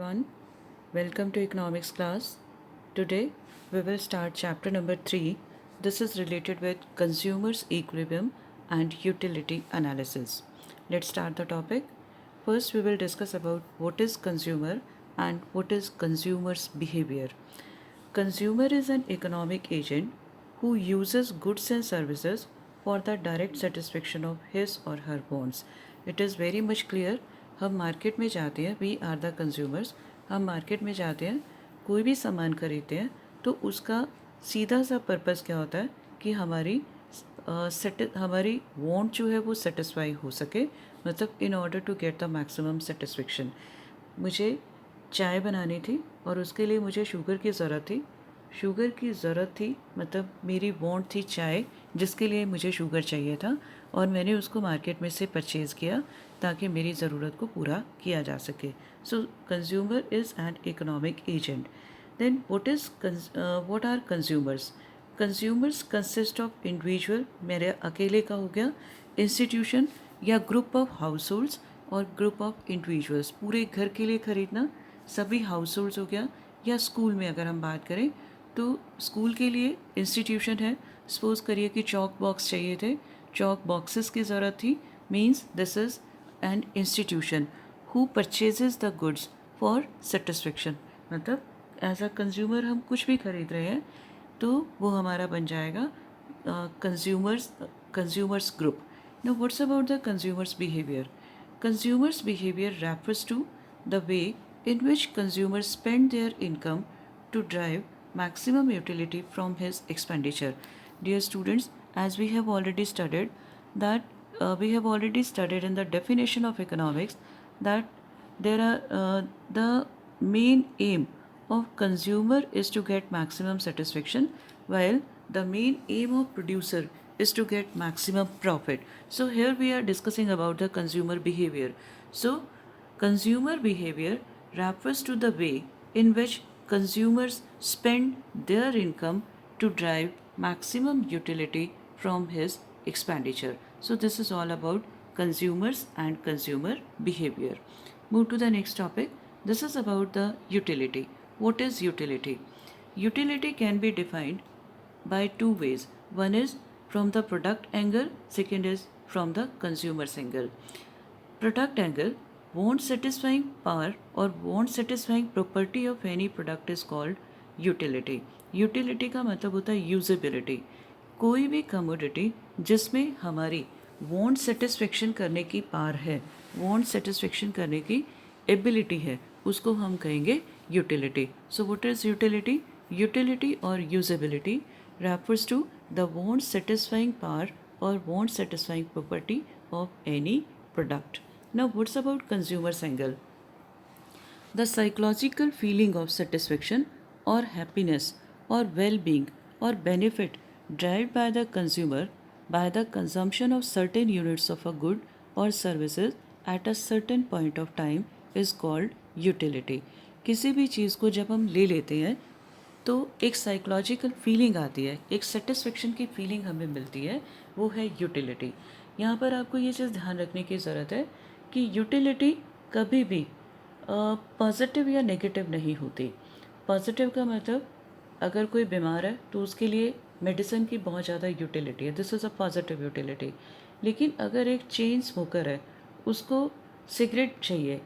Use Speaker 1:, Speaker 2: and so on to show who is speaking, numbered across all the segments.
Speaker 1: Everyone, welcome to economics class. Today we will start chapter number 3. This is related with consumers equilibrium and utility analysis. Let's start the topic. First we will discuss about what is consumer and what is consumer's behavior. Consumer is an economic agent who uses goods and services for the direct satisfaction of his or her wants. It is very much clear. हम market में जाते हैं, we are the consumers. हम market में जाते हैं, कोई भी सामान खरीदते हैं तो उसका सीधा सा पर्पस क्या होता है कि हमारी वांट जो है वो सेटिस्फाई हो सके, मतलब in order to get the maximum satisfaction. मुझे चाय बनानी थी और उसके लिए मुझे शुगर की ज़रूरत थी, मतलब मेरी वांट थी चाय, जिसके लिए मुझे शुगर चाहिए था और मैंने उसको मार्केट में से परचेज़ किया ताकि मेरी ज़रूरत को पूरा किया जा सके. So consumer is an economic agent. Then what are consumers. Consumers consist of individual, मेरे अकेले का हो गया, इंस्टीट्यूशन या ग्रुप ऑफ हाउस होल्ड्स और ग्रुप ऑफ इंडिविजुअल्स, पूरे घर के लिए ख़रीदना, सभी हाउस होल्ड्स हो गया, या स्कूल में अगर हम बात करें तो स्कूल के लिए इंस्टीट्यूशन है. सपोज़ करिए कि चॉक बॉक्स चाहिए थे, चॉक बॉक्सेस की ज़रूरत थी, means this is an institution who purchases the goods for satisfaction. मतलब एज अ कंज्यूमर हम कुछ भी खरीद रहे हैं तो वो हमारा बन जाएगा consumers group. Now what's about the consumers behaviour. Consumers behaviour refers to the way in which consumers spend their income to drive maximum utility from his expenditure. Dear students, as we have already studied in the definition of economics that there are the main aim of consumer is to get maximum satisfaction, while the main aim of producer is to get maximum profit. So here we are discussing about the consumer behavior. So consumer behavior refers to the way in which consumers spend their income to drive maximum utility from his expenditure. So this is all about consumers and consumer behavior. Move to the next topic. This is about the utility. What is utility? Utility can be defined by two ways. One is from the product angle, second is from the consumer's angle. Product angle, want satisfying power or want satisfying property of any product is called utility. Utility का मतलब होता है usability. कोई भी commodity जिसमें हमारी want satisfaction करने की पावर है, want सेटिस्फेक्शन करने की एबिलिटी है, उसको हम कहेंगे utility. So what is utility? Utility और usability refers to the want satisfying power or want satisfying property of any product. Now, what's about consumer's angle? The psychological feeling of satisfaction or happiness or well-being or benefit derived by the consumer by the consumption of certain units of a good or services at a certain point of time is called utility. किसी भी चीज़ को जब हम ले लेते हैं तो एक साइकोलॉजिकल फीलिंग आती है, एक सेटिस्फेक्शन की फीलिंग हमें मिलती है, वो है यूटिलिटी. यहाँ पर आपको ये चीज़ ध्यान रखने की ज़रूरत है कि यूटिलिटी कभी भी पॉजिटिव या नेगेटिव नहीं होती. पॉजिटिव का मतलब अगर कोई बीमार है तो उसके लिए मेडिसिन की बहुत ज़्यादा यूटिलिटी है, this is a positive utility. लेकिन अगर एक चेन स्मोकर है, उसको सिगरेट चाहिए,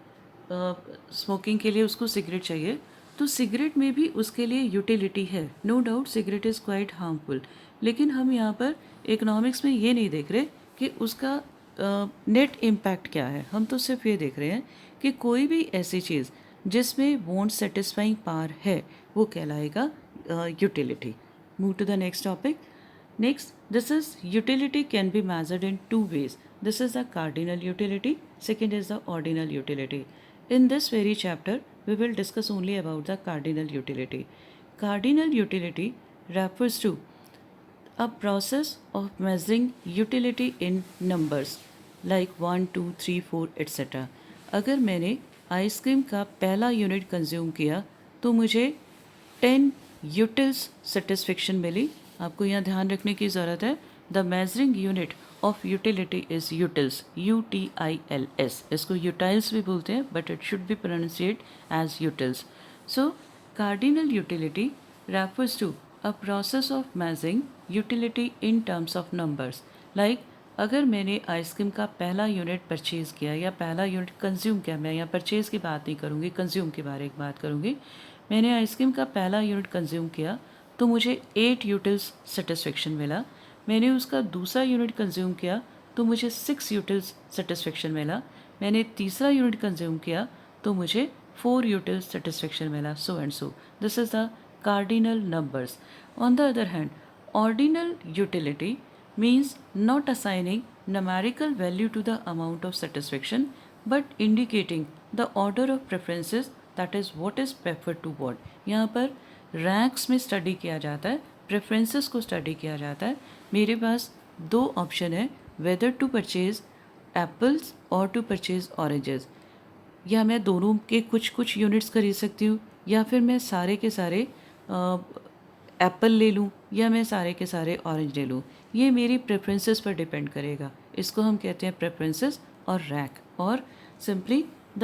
Speaker 1: स्मोकिंग के लिए उसको सिगरेट चाहिए, तो सिगरेट में भी उसके लिए यूटिलिटी है. No doubt cigarette is quite harmful, लेकिन हम यहाँ पर इकोनॉमिक्स में ये नहीं देख रहे कि उसका नेट इम्पैक्ट क्या है. हम तो सिर्फ ये देख रहे हैं कि कोई भी ऐसी चीज़ जिसमें वॉन्ट सेटिस्फाइंग पावर है वो कहलाएगा utility. Move to the next topic. Next, this is utility can be measured in two ways. This is the cardinal utility, second is the ordinal utility. In this very chapter, we will discuss only about the cardinal utility. Cardinal utility refers to a process of measuring utility in numbers like 1, 2, 3, 4, etc. अगर मैंने ice cream का पहला unit consume किया तो मुझे 10 utils satisfaction मिली. आपको यहाँ ध्यान रखने की ज़रूरत है, the measuring unit of utility is utils, UTILS. इसको यूटाइल्स भी बोलते हैं but it should be pronunciate as utils. So cardinal utility refers to a process of measuring utility in terms of numbers. Like अगर मैंने ice cream का पहला unit purchase किया या पहला यूनिट कंज्यूम किया, मैं यहाँ परचेज़ की बात नहीं करूँगी, कंज्यूम के बारे में बात करूँगी. मैंने आइसक्रीम का पहला यूनिट कंज्यूम किया तो मुझे 8 यूटिल्स सेटिस्फेक्शन मिला. मैंने उसका दूसरा यूनिट कंज्यूम किया तो मुझे 6 यूटिल्स सेटिस्फेक्शन मिला. मैंने तीसरा यूनिट कंज्यूम किया तो मुझे 4 यूटिल्स सेटिस्फेक्शन मिला, so and so. This is the cardinal numbers. On the other hand, ordinal utility means not assigning numerical value to the amount of satisfaction but indicating the order of preferences, that is what is preferred to what. यहाँ पर ranks में study किया जाता है, preferences को study किया जाता है. मेरे पास दो ऑप्शन है, वेदर टू परचेज एप्पल्स और टू परचेज ऑरेंजेस. या मैं दोनों के कुछ कुछ यूनिट्स खरीद सकती हूँ या फिर मैं सारे के सारे एप्पल ले लूँ या मैं सारे के सारे ऑरेंज ले लूँ. ये मेरी प्रेफरेंसेस पर डिपेंड करेगा. इसको हम कहते हैं प्रेफरेंसेस और रैंक और simply the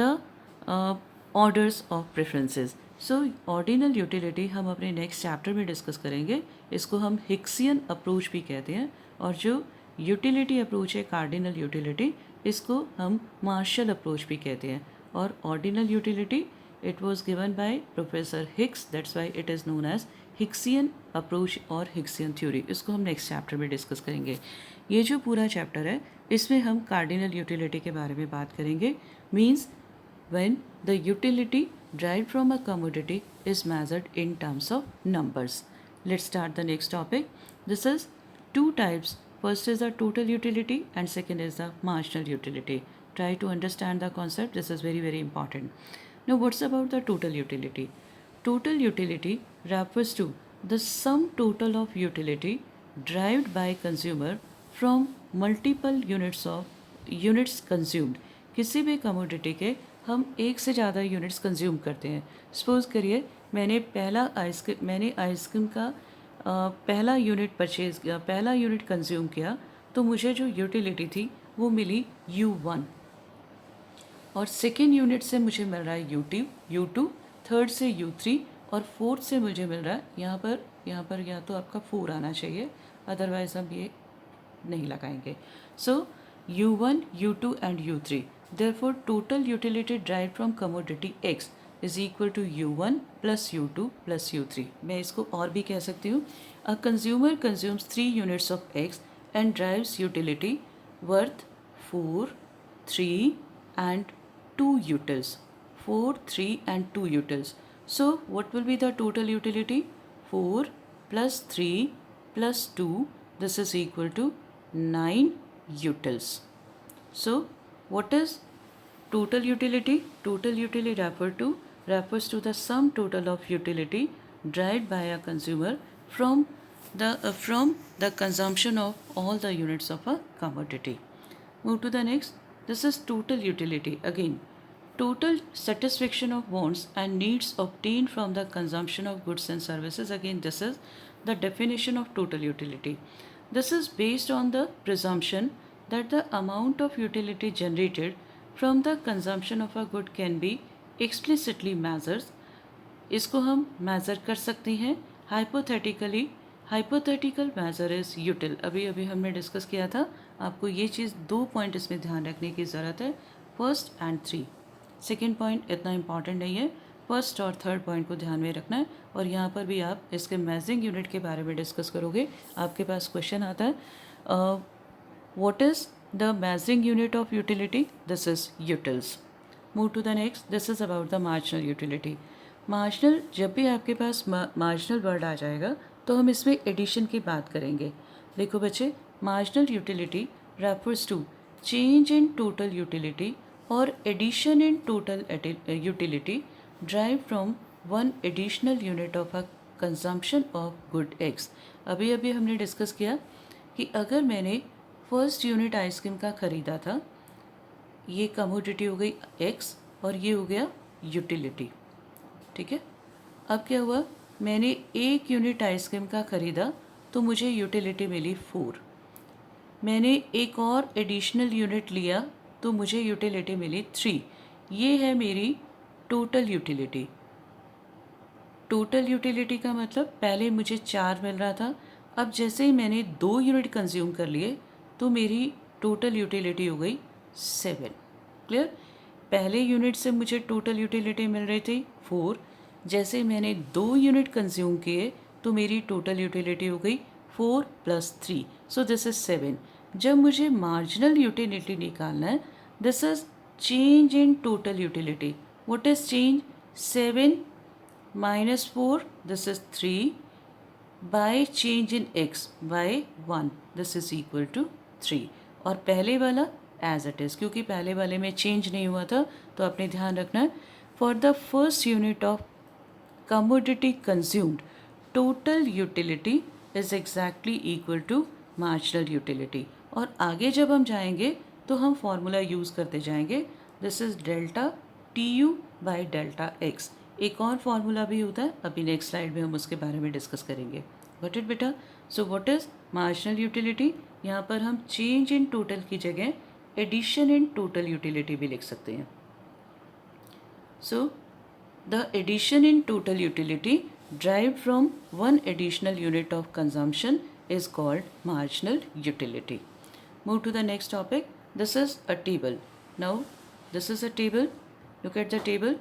Speaker 1: orders of preferences. So ordinal utility हम अपने नेक्स्ट चैप्टर में डिस्कस करेंगे. इसको हम हिक्सियन अप्रोच भी कहते हैं और जो यूटिलिटी अप्रोच है कार्डिनल यूटिलिटी, इसको हम मार्शल अप्रोच भी कहते हैं. और ordinal utility it was given by Professor Hicks, that's why it is known as Hicksian approach और Hicksian theory. इसको हम नेक्स्ट चैप्टर में डिस्कस करेंगे. ये जो पूरा चैप्टर है इसमें हम कार्डिनल यूटिलिटी के बारे में बात करेंगे. Means when the utility derived from a commodity is measured in terms of numbers. Let's start the next topic. This is two types. First is the total utility and second is the marginal utility. Try to understand the concept. This is very very important. Now what's about the total utility? Total utility refers to the sum total of utility derived by consumer from multiple units consumed. किसी भी commodity के हम एक से ज़्यादा units consume करते हैं. Suppose करिए मैंने आइसक्रीम का पहला यूनिट परचेज किया, पहला यूनिट कंज्यूम किया तो मुझे जो यूटिलिटी थी वो मिली U1 और सेकेंड यूनिट से मुझे मिल रहा है U2, थर्ड से U3 और फोर्थ से मुझे मिल रहा है यहाँ पर या तो आपका 4 आना चाहिए, अदरवाइज हम ये नहीं लगाएंगे. So U1, U2 and U3. Therefore total utility derived from commodity X is equal to U1 plus U2 plus U3. मैं इसको और भी कह सकती हूँ. A consumer consumes 3 units of X and drives utility worth 4, 3 and 2 utils. 4, 3 and 2 utils. So what will be the total utility? 4 plus 3 plus 2, this is equal to 9 utils. So what is total utility? Total utility refers to the sum total of utility derived by a consumer from the consumption of all the units of a commodity. Move to the next. This is total utility. Again, total satisfaction of wants and needs obtained from the consumption of goods and services. Again, this is the definition of total utility. This is based on the presumption that the amount of utility generated from the consumption of a good can be explicitly measured. इसको हम measure कर सकते हैं hypothetically. Hypothetical measure is util. अभी हमने discuss किया था. आपको ये चीज़ 2 पॉइंट इसमें ध्यान रखने की ज़रूरत है, फर्स्ट एंड 3. सेकेंड पॉइंट इतना इम्पॉर्टेंट नहीं है, फर्स्ट और थर्ड पॉइंट को ध्यान में रखना है. और यहाँ पर भी आप इसके मेजरिंग यूनिट के बारे में डिस्कस करोगे. आपके पास क्वेश्चन आता है, what is the measuring unit of utility? This is utils. Move to the next. This is about the marginal utility. Marginal, जब भी आपके पास मार्जिनल वर्ड आ जाएगा तो हम इसमें एडिशन की बात करेंगे. देखो बच्चे, marginal utility refers to change in total utility और addition in total utility drive from one additional unit of a consumption of good X. अभी हमने डिस्कस किया कि अगर मैंने फर्स्ट यूनिट आइसक्रीम का ख़रीदा था, ये कमोडिटी हो गई X और ये हो गया यूटिलिटी. ठीक है. अब क्या हुआ, मैंने एक यूनिट आइसक्रीम का ख़रीदा तो मुझे यूटिलिटी मिली 4. मैंने एक और एडिशनल यूनिट लिया तो मुझे यूटिलिटी मिली 3। ये है मेरी टोटल यूटिलिटी। टोटल यूटिलिटी का मतलब पहले मुझे 4 मिल रहा था, अब जैसे ही मैंने 2 यूनिट कंज्यूम कर लिए तो मेरी टोटल यूटिलिटी हो गई 7। क्लियर? पहले यूनिट से मुझे टोटल यूटिलिटी मिल रही थी 4, जैसे मैंने 2 यूनिट कंज्यूम किए तो मेरी टोटल यूटिलिटी हो गई 4 + 3, सो दिस इज़ 7। जब मुझे मार्जिनल यूटिलिटी निकालना है, this is change in total utility. What is change? 7 -4, this is 3, by change in x by 1, this is equal to 3। और पहले वाला एज इट इज़, क्योंकि पहले वाले में चेंज नहीं हुआ था, तो आपने ध्यान रखना है for the first unit of commodity consumed, total utility is exactly equal to marginal utility। और आगे जब हम जाएंगे तो हम फॉर्मूला यूज़ करते जाएंगे, this is delta TU by delta x. एक और फार्मूला भी होता है, अभी नेक्स्ट स्लाइड में हम उसके बारे में डिस्कस करेंगे। गॉट इट बेटा? So what is marginal utility? यहाँ पर हम चेंज इन टोटल की जगह एडिशन इन टोटल यूटिलिटी भी लिख सकते हैं। सो the addition in total utility derived from one additional unit of consumption is called marginal utility. Move to the next topic. This is a table. Now, this is a table. Look at the table.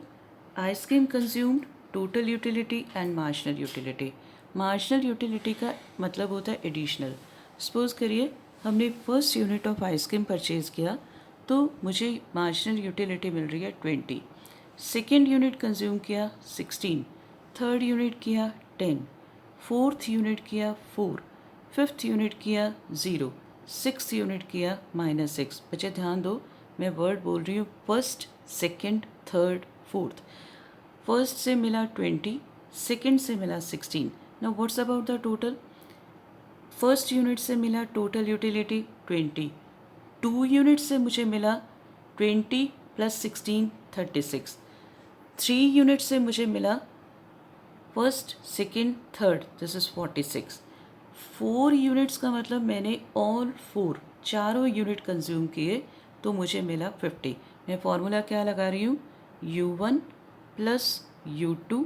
Speaker 1: Ice cream consumed, total utility and marginal utility. Marginal utility का मतलब होता है additional. Suppose करिए हमने first unit of ice cream purchase किया तो मुझे marginal utility मिल रही है 20। सेकेंड यूनिट कंज्यूम किया 16, थर्ड यूनिट किया 10, फोर्थ यूनिट किया 4, फिफ्थ यूनिट किया 0, सिक्स्थ यूनिट किया -6। बच्चे ध्यान दो, मैं वर्ड बोल रही हूँ first, second, third, fourth. First से मिला 20, सेकेंड से मिला 16। Now what's about the total? First unit से मिला टोटल यूटिलिटी 20, 2 यूनिट से मुझे मिला 20 + 16 36, 3 यूनिट से मुझे मिला first, second, third, this is 46। 4 units का मतलब मैंने ऑल 4 चारों यूनिट कंज्यूम किए तो मुझे मिला 50। मैं फार्मूला क्या लगा रही हूँ? U1 + U2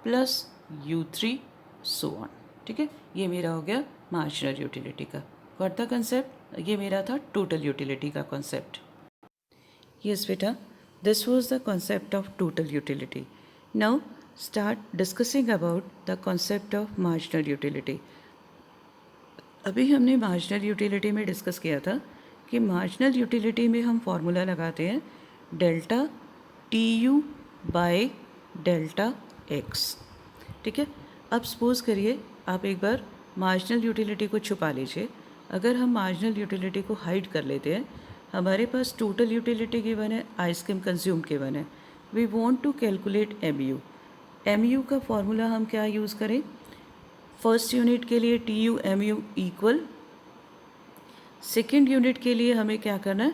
Speaker 1: + U3 so on. ठीक है, ये मेरा हो गया मार्जिनल यूटिलिटी का। Got the concept? ये मेरा था टोटल यूटिलिटी का कॉन्सेप्ट। यस बेटा, this was the concept of total utility. Now start discussing about the concept of marginal utility. अभी हमने marginal utility में डिस्कस किया था कि marginal utility में हम फॉर्मूला लगाते हैं delta TU by delta x. ठीक है, अब सपोज़ करिए आप एक बार marginal utility को छुपा लीजिए। अगर हम marginal utility को हाइड कर लेते हैं, हमारे पास टोटल यूटिलिटी गिवन है, आइसक्रीम कंज्यूम गिवन है। We want to calculate MU। MU का फॉर्मूला हम क्या यूज़ करें? फर्स्ट यूनिट के लिए TU MU equal, second unit के लिए हमें क्या करना है?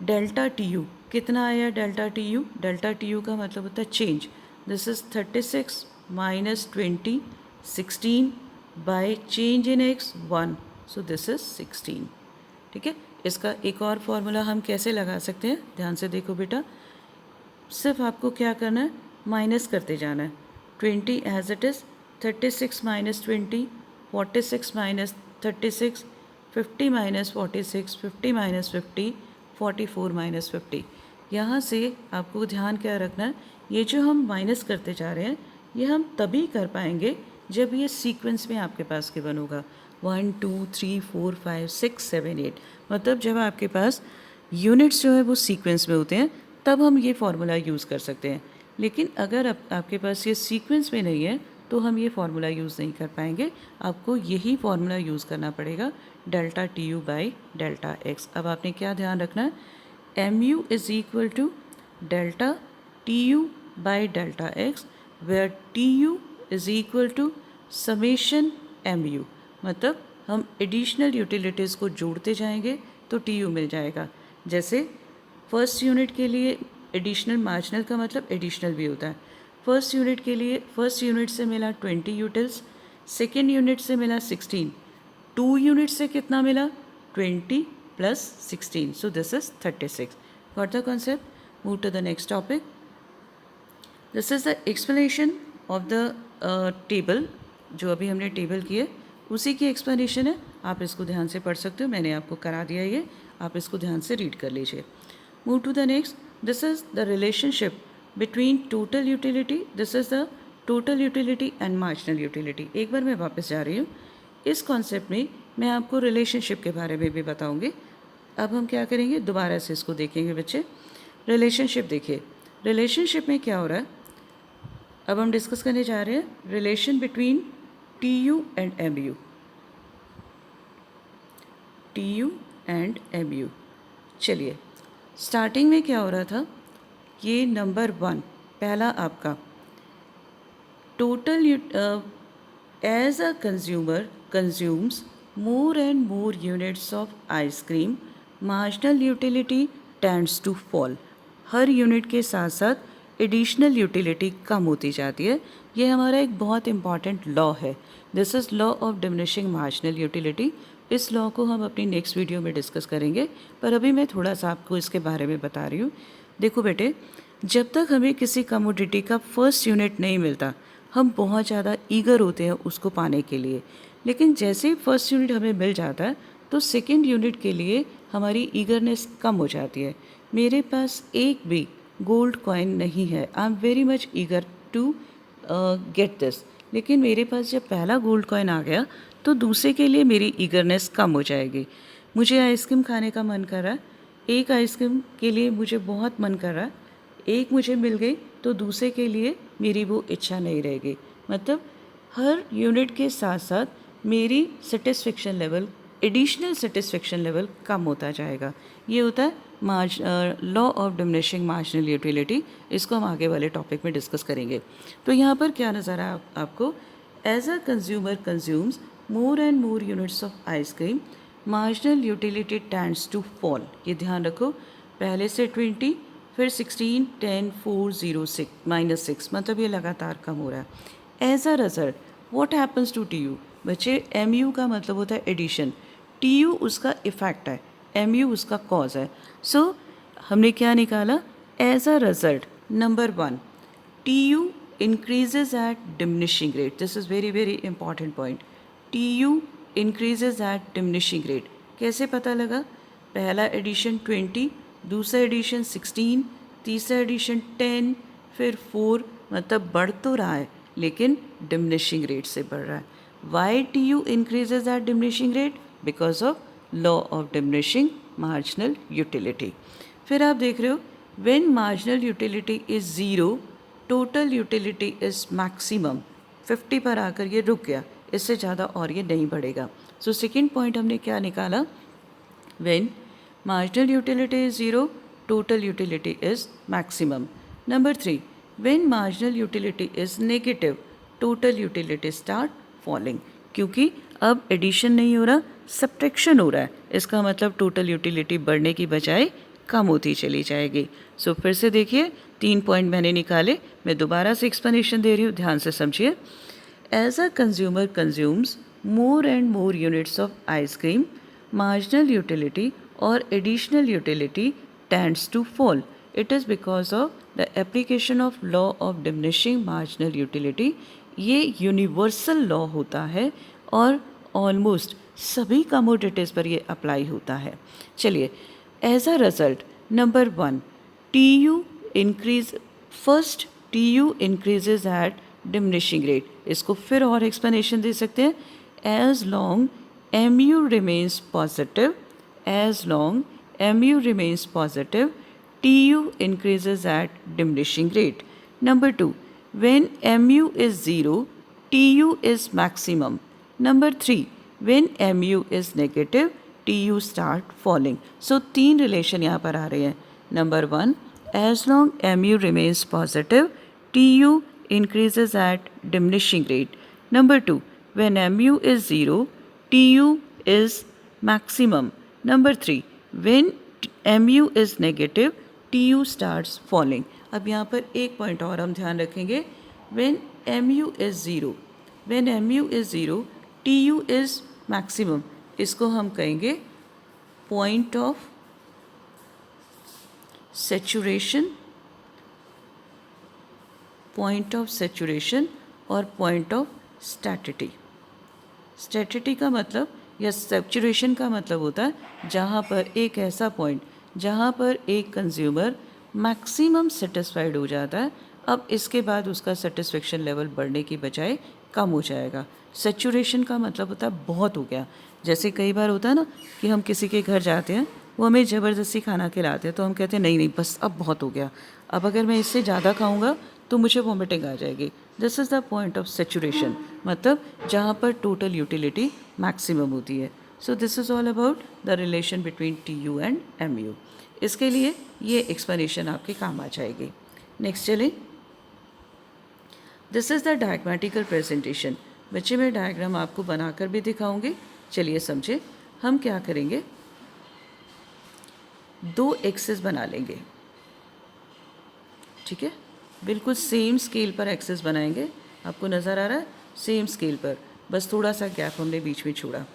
Speaker 1: Delta TU। कितना आया डेल्टा TU? डेल्टा TU का मतलब होता है change. This is 36 - 20 16 by change in x 1, so this is 16। ठीक है, इसका एक और फार्मूला हम कैसे लगा सकते हैं? ध्यान से देखो बेटा, सिर्फ आपको क्या करना है? माइनस करते जाना है। 20 एज इट इज़, 36 - 20, 46 - 36, 50 - 46, 50 - 50, 44 - 50। यहाँ से आपको ध्यान क्या रखना है, ये जो हम माइनस करते जा रहे हैं ये हम तभी कर पाएंगे जब ये सीक्वेंस में आपके पास गिवन होगा 1 2 3 4 5 6 7 8। मतलब जब आपके पास यूनिट्स जो है वो सीक्वेंस में होते हैं तब हम ये फार्मूला यूज़ कर सकते हैं। लेकिन अगर आपके पास ये सीक्वेंस में नहीं है तो हम ये फार्मूला यूज़ नहीं कर पाएंगे। आपको यही फार्मूला यूज़ करना पड़ेगा, delta TU by delta X. अब आपने क्या ध्यान रखना है? MU is equal to delta TU by delta X, where TU is equal to summation MU। मतलब हम एडिशनल यूटिलिटीज़ को जोड़ते जाएंगे तो TU मिल जाएगा। जैसे फर्स्ट यूनिट के लिए एडिशनल, मार्जिनल का मतलब एडिशनल भी होता है। फर्स्ट यूनिट के लिए फर्स्ट यूनिट से मिला 20 यूटिल्स, सेकेंड यूनिट से मिला 16, 2 यूनिट से कितना मिला? 20 plus 16. So this is 36. Got the concept? Move to the next topic. This is the explanation of the table. जो अभी हमने टेबल की है उसी की एक्सप्लेनेशन है. आप इसको ध्यान से पढ़ सकते हो, मैंने आपको करा दिया ये, आप इसको ध्यान से रीड कर लीजिए. Move to the next. This is the relationship between total utility. This is the total utility and marginal utility. एक बार मैं वापस जा रही हूँ. इस कॉन्सेप्ट में मैं आपको रिलेशनशिप के बारे में भी बताऊँगी. अब हम क्या करेंगे, दोबारा से इसको देखेंगे बच्चे. रिलेशनशिप देखिए, रिलेशनशिप में क्या हो रहा है. अब हम डिस्कस करने जा रहे हैं relation between TU and MU. TU and MU. चलिए, स्टार्टिंग में क्या हो रहा था, ये नंबर 1 पहला आपका total as a consumer consumes more and more units of ice cream, marginal utility tends to fall. Her unit के साथ साथ एडिशनल यूटिलिटी कम होती जाती है. ये हमारा एक बहुत इंपॉर्टेंट लॉ है. This is law of diminishing marginal utility. इस लॉ को हम अपनी नेक्स्ट वीडियो में डिस्कस करेंगे, पर अभी मैं थोड़ा सा आपको इसके बारे में बता रही हूँ. देखो बेटे, जब तक हमें किसी कमोडिटी का फर्स्ट यूनिट नहीं मिलता, हम बहुत ज़्यादा ईगर होते हैं उसको पाने के लिए. लेकिन जैसे ही फर्स्ट यूनिट हमें मिल जाता है तो सेकंड यूनिट के लिए हमारी ईगरनेस कम हो जाती है. मेरे पास एक भी गोल्ड कॉइन नहीं है, I am very much eager to get this. लेकिन मेरे पास जब पहला गोल्ड कॉइन आ गया तो दूसरे के लिए मेरी ईगरनेस कम हो जाएगी. मुझे आइसक्रीम खाने का मन कर रहा है, एक आइसक्रीम के लिए मुझे बहुत मन कर रहा है, एक मुझे मिल गई तो दूसरे के लिए मेरी वो इच्छा नहीं रहेगी. मतलब हर यूनिट के साथ साथ मेरी satisfaction level, additional satisfaction level कम होता जाएगा. ये होता है law of diminishing marginal utility. इसको हम आगे वाले टॉपिक में डिस्कस करेंगे. तो यहाँ पर क्या नज़र आया आपको, as a consumer consumes more and more units of ice cream, marginal utility tends to fall. ये ध्यान रखो, पहले से 20, फिर 16, 10, 4, 0, 6, मतलब ये लगातार कम हो रहा है. As a result what happens to TU. बच्चे, MU का मतलब होता है एडिशन, TU उसका इफ़ेक्ट है, MU उसका कॉज है. सो हमने क्या निकाला, as a result number 1 TU increases at diminishing rate. This is very very important point. TU increases at diminishing rate. कैसे पता लगा, पहला एडिशन 20, दूसरा एडिशन 16, तीसरा एडिशन 10, फिर 4, मतलब बढ़ तो रहा है लेकिन डिमिनिशिंग रेट से बढ़ रहा है. Why TU increases at diminishing rate? Because of law of diminishing marginal utility. फिर आप देख रहे हो, when marginal utility is 0, total utility is maximum. 50 पर आकर ये रुक गया, इससे ज़्यादा और ये नहीं बढ़ेगा. So second point हमने क्या निकाला, when marginal utility is 0, total utility is maximum. Number 3, when marginal utility is negative, total utility start falling. क्योंकि अब एडिशन नहीं हो रहा, सब्ट्रैक्शन हो रहा है. इसका मतलब टोटल यूटिलिटी बढ़ने की बजाय कम होती चली जाएगी. सो फिर से देखिए, 3 पॉइंट मैंने निकाले, मैं दोबारा से एक्सप्लेनेशन दे रही हूँ, ध्यान से समझिए. As a consumer consumes more and more units of ice cream, marginal utility और additional utility tends to fall. It is because of the application of law of diminishing marginal utility. ये यूनिवर्सल लॉ होता है और almost सभी commodities पर ये apply होता है. चलिए, as a result number 1 TU increase, first TU increases at diminishing rate. इसको फिर और एक्सप्लेनेशन दे सकते हैं, as long MU remains positive, as long MU remains positive TU increases at diminishing rate. Number 2, when MU is 0, TU is maximum. Number 3, when MU is negative, TU start falling. So 3 relation यहाँ पर आ रहे हैं. Number 1, as long MU remains positive, TU increases at diminishing rate. Number 2, when MU is 0, TU is maximum. Number 3, when MU is negative, TU starts falling. अब यहाँ पर एक point और हम ध्यान रखेंगे, when MU is 0, when MU is 0, TU is maximum. इसको हम कहेंगे point of saturation, point of saturation और पॉइंट ऑफ स्टैटिटी। स्टैटिटी का मतलब या सैचुरेशन का मतलब होता है जहाँ पर एक ऐसा पॉइंट जहाँ पर एक कंज्यूमर मैक्सिमम सेटिस्फाइड हो जाता है, अब इसके बाद उसका सेटिस्फेक्शन लेवल बढ़ने की बजाय कम हो जाएगा। सैचुरेशन का मतलब होता है बहुत हो गया। जैसे कई बार होता है ना कि हम किसी के घर जाते हैं, वो हमें ज़बरदस्ती खाना खिलाते हैं, तो हम कहते हैं नहीं नहीं बस अब बहुत हो गया, अब अगर मैं इससे ज़्यादा खाऊंगा तो मुझे वॉमिटिंग आ जाएगी। This is the point of saturation, मतलब जहाँ पर टोटल यूटिलिटी मैक्सिमम होती है। सो this is all about the relation between TU and MU। इसके लिए ये एक्सप्लेनेशन आपके काम आ जाएगी। नेक्स्ट चलें। This is the diagrammatical presentation. बच्चे मैं डायग्राम आपको बनाकर भी दिखाऊंगी। चलिए समझे, हम क्या करेंगे, दो एक्सेस बना लेंगे, ठीक है, बिल्कुल सेम स्केल पर एक्सेस बनाएंगे। आपको नज़र आ रहा है, सेम स्केल पर, बस थोड़ा सा गैप हमने बीच में छोड़ा।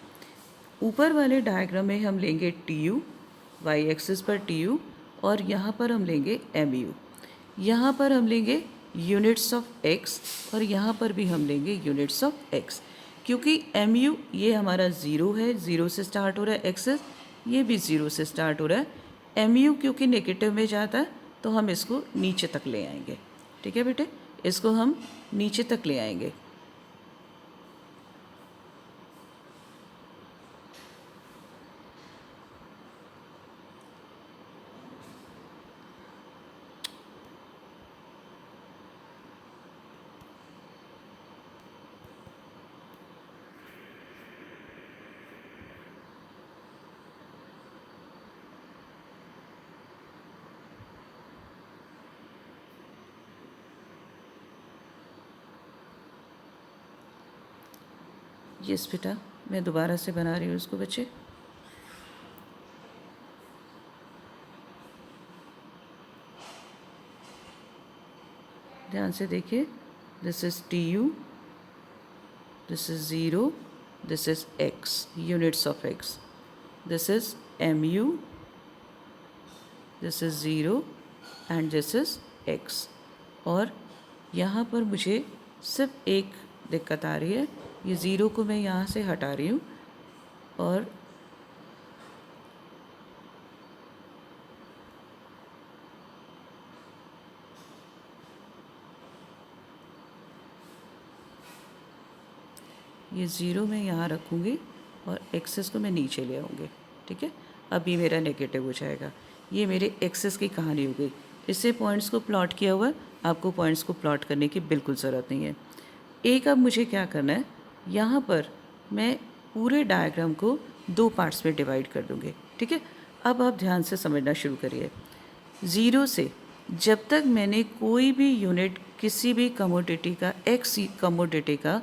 Speaker 1: ऊपर वाले डायग्राम में हम लेंगे TU, वाई एक्सिस पर TU, और यहाँ पर हम लेंगे MU। यहाँ पर हम लेंगे यूनिट्स ऑफ x और यहाँ पर भी हम लेंगे यूनिट्स ऑफ x। क्योंकि MU ये हमारा ज़ीरो है, ज़ीरो से स्टार्ट हो रहा है, एक्सेस ये भी ज़ीरो से स्टार्ट हो रहा है। MU क्योंकि नेगेटिव में जाता है तो हम इसको नीचे तक ले आएंगे, ठीक है बेटे, इसको हम नीचे तक ले आएंगे। यस बेटा, मैं दोबारा से बना रही हूँ उसको बच्चे। ध्यान से देखिए, this is TU, this is zero, this is x, units of x, this is MU, this is zero and this is x। और यहाँ पर मुझे सिर्फ एक दिक्कत आ रही है, ये ज़ीरो को मैं यहाँ से हटा रही हूँ और ये ज़ीरो मैं यहाँ रखूँगी और एक्सेस को मैं नीचे ले आऊँगी, ठीक है। अब ये मेरा नेगेटिव हो जाएगा। ये मेरे एक्सेस की कहानी हो गई। इससे पॉइंट्स को प्लॉट किया हुआ है, आपको पॉइंट्स को प्लॉट करने की बिल्कुल ज़रूरत नहीं है। एक अब मुझे क्या करना है, यहाँ पर मैं पूरे डायग्राम को दो पार्ट्स में डिवाइड कर दूँगी, ठीक है। अब आप ध्यान से समझना शुरू करिए। ज़ीरो से जब तक मैंने कोई भी यूनिट किसी भी कमोडिटी का, एक्स कमोडिटी का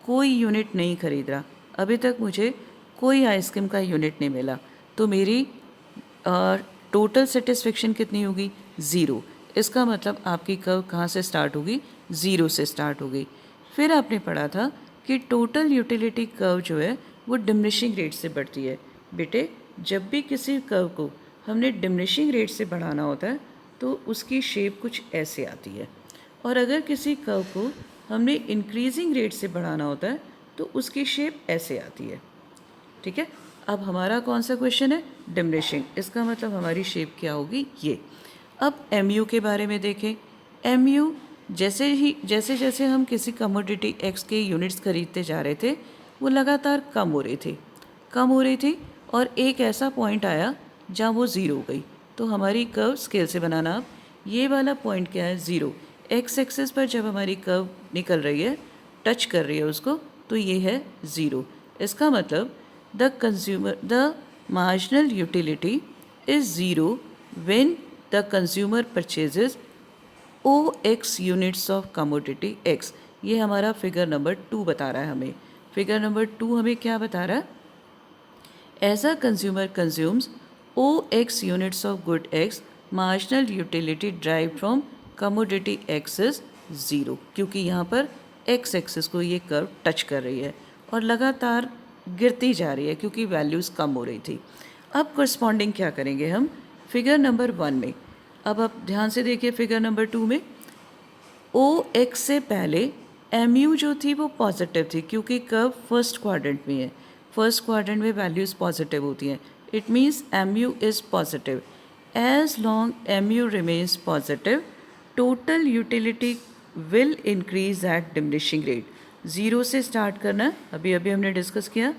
Speaker 1: कोई यूनिट नहीं खरीद रहा, अभी तक मुझे कोई आइसक्रीम का यूनिट नहीं मिला, तो मेरी टोटल सेटिस्फेक्शन कितनी होगी, ज़ीरो। इसका मतलब आपकी कर्व कहाँ से स्टार्ट होगी, ज़ीरो से स्टार्ट होगी। फिर आपने पढ़ा था कि टोटल यूटिलिटी कर्व जो है वो डिमिनिशिंग रेट से बढ़ती है। बेटे, जब भी किसी कर्व को हमने डिमिनिशिंग रेट से बढ़ाना होता है तो उसकी शेप कुछ ऐसे आती है, और अगर किसी कर्व को हमने इंक्रीजिंग रेट से बढ़ाना होता है तो उसकी शेप ऐसे आती है, ठीक है। अब हमारा कौन सा क्वेश्चन है, डिमिनिशिंग, इसका मतलब हमारी शेप क्या होगी, ये। अब MU के बारे में देखें। MU जैसे जैसे हम किसी कमोडिटी X के यूनिट्स खरीदते जा रहे थे, वो लगातार कम हो रही थी और एक ऐसा पॉइंट आया जहाँ वो ज़ीरो हो गई। तो हमारी कर्व स्केल से बनाना, आप ये वाला पॉइंट क्या है, ज़ीरो। एक्स एक्सिस पर जब हमारी कर्व निकल रही है, टच कर रही है उसको, तो ये है ज़ीरो। इसका मतलब the marginal utility is zero when the consumer purchases OX units of commodity X। ये हमारा फिगर नंबर 2 बता रहा है हमें। फिगर नंबर 2 हमें क्या बता रहा है, as a consumer consumes OX units of good X, marginal utility drive from commodity X is zero. क्योंकि यहाँ पर X एक्सिस को ये कर्व टच कर रही है और लगातार गिरती जा रही है क्योंकि वैल्यूज़ कम हो रही थी। अब करस्पॉन्डिंग क्या करेंगे हम फिगर नंबर 1 में। अब आप ध्यान से देखिए फिगर नंबर 2 में ओ एक्स से पहले एम यू जो थी वो पॉजिटिव थी क्योंकि कर्व फर्स्ट क्वाड्रेंट में है, फर्स्ट क्वाड्रेंट में वैल्यूज़ पॉजिटिव होती हैं, it means M U is positive. As long M U remains positive total utility will increase at diminishing rate. Zero से स्टार्ट करना है, अभी अभी हमने डिस्कस किया,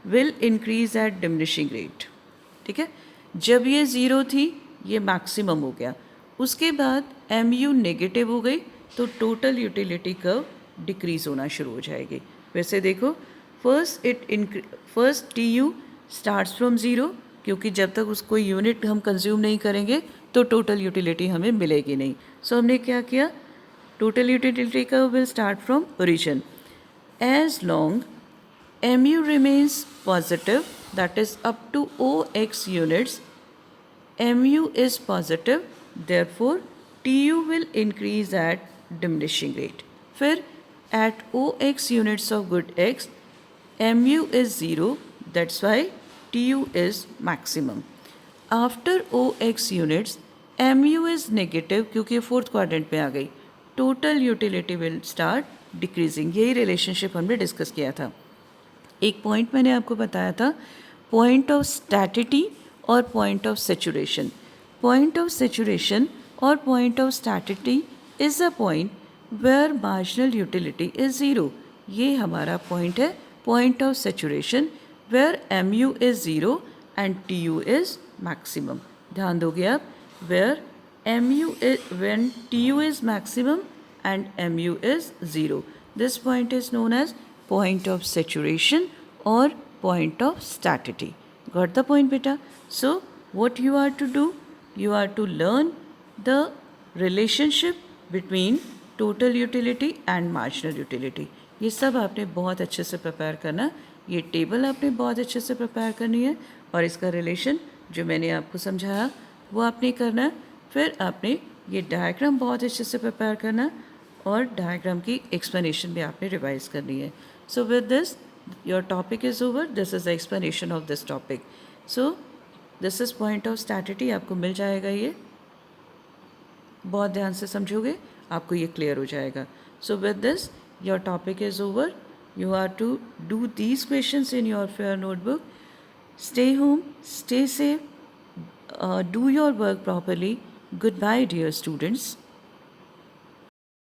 Speaker 1: will increase at diminishing rate. ठीक है, जब ये ज़ीरो थी ये मैक्सिमम हो गया, उसके बाद एम यू नेगेटिव हो गई तो टोटल यूटिलिटी कर्व डिक्रीज़ होना शुरू हो जाएगी। वैसे देखो first T U starts from zero क्योंकि जब तक उसको यूनिट हम कंज्यूम नहीं करेंगे तो टोटल यूटिलिटी हमें मिलेगी नहीं। सो हमने क्या किया, total utility curve will start from origin. As long mu remains positive, that is up to OX units, mu is positive, therefore tu will increase at diminishing rate. फिर at OX units of good x, mu is 0, that's why tu is maximum. After OX units, mu is negative क्योंकि fourth quadrant में आ गई, total utility will start decreasing. यही relationship हमने discuss किया था। एक point मैंने आपको बताया था, पॉइंट ऑफ स्टैटिटी और point of saturation. Point of saturation और point of satiety is a point where marginal utility is zero. ये हमारा पॉइंट है point of saturation where M U is zero and T U is maximum. ध्यान दोगे आप, where M U is when T U is maximum and mu is 0. This point is known as point of saturation or point of staticity. Got the point, beta? So what you are to do? You are to learn the relationship between total utility and marginal utility. ये सब आपने बहुत अच्छे से prepare करना, ये table आपने बहुत अच्छे से प्रिपेयर करनी है और इसका रिलेशन जो मैंने आपको समझाया वो आपने करना है। फिर आपने ये डायग्राम बहुत अच्छे से प्रिपेयर करना और डायग्राम की एक्सप्लेनेशन भी आपने रिवाइज करनी है। So with this your topic is over, this is the explanation of this topic. So this is point of satiety, आपको मिल जाएगा, ये बहुत ध्यान से समझोगे आपको ये क्लियर हो जाएगा। सो with this your topic is over, you are to do these questions in your fair notebook. Stay home, stay safe, do your work properly. Goodbye, dear students.